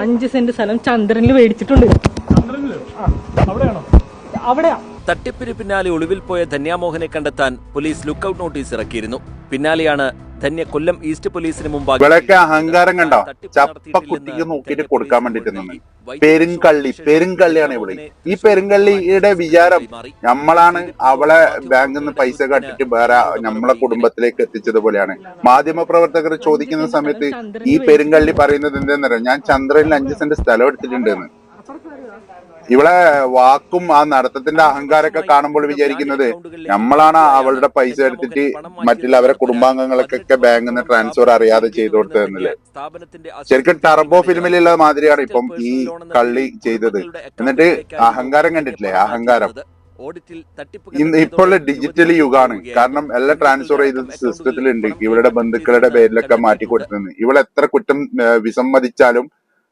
5 saint സ്ഥലം ചന്ദ്രനിൽ മേടിച്ചിട്ടുണ്ട്. അവിടെയാ. തട്ടിപ്പിന് പിന്നാലെ ഒളിവിൽ പോയ ധന്യാമോഹനെ കണ്ടെത്താൻ പോലീസ് ലുക്കൌട്ട് നോട്ടീസ് ഇറക്കിയിരുന്നു. പിന്നാലെയാണ് ധന്യ കൊല്ലം ഈസ്റ്റ് പോലീസിന് മുമ്പാകെ ഇവളൊക്കെ അഹങ്കാരം കണ്ടോ, ചപ്പ കുട്ടിക്ക് നോക്കിയിട്ട് കൊടുക്കാൻ വേണ്ടിട്ട് നിന്ന് പെരുങ്കള്ളിയാണ് ഇവിടെ. ഈ പെരുങ്കള്ളിയുടെ വിചാരം നമ്മളാണ് അവളെ ബാങ്കിൽ നിന്ന് പൈസ കട്ടിട്ട് വേറെ നമ്മളെ കുടുംബത്തിലേക്ക് എത്തിച്ചതുപോലെയാണ്. മാധ്യമ പ്രവർത്തകർ ചോദിക്കുന്ന സമയത്ത് ഈ പെരുങ്കള്ളി പറയുന്നത് എന്താണെന്നറിയാം, ഞാൻ ചന്ദ്രനിൽ 5 സെന്റ് സ്ഥലം എടുത്തിട്ടുണ്ടെന്ന്. ഇവളെ വാക്കും ആ നടത്തത്തിന്റെ അഹങ്കാരമൊക്കെ കാണുമ്പോൾ വിചാരിക്കുന്നത് നമ്മളാണ് അവളുടെ പൈസ എടുത്തിട്ട് മറ്റുള്ള അവരെ കുടുംബാംഗങ്ങൾക്കൊക്കെ ബാങ്കിൽ നിന്ന് ട്രാൻസ്ഫർ അറിയാതെ ചെയ്തു കൊടുത്തതെന്നല്ലേ. ശരിക്കും ടർബോ ഫിലിമിലുള്ള മാതിരിയാണ് ഇപ്പം ഈ കള്ളി ചെയ്തത്. എന്നിട്ട് അഹങ്കാരം കണ്ടിട്ടില്ലേ, അഹങ്കാരം. ഇപ്പോൾ ഡിജിറ്റൽ യുഗമാണ്. കാരണം എല്ലാം ട്രാൻസ്ഫർ ചെയ്ത സിസ്റ്റത്തിലുണ്ട്. ഇവളുടെ ബന്ധുക്കളുടെ പേരിലൊക്കെ മാറ്റി കൊടുത്തെന്ന്. ഇവളെത്ര കുറ്റം വിസമ്മതിച്ചാലും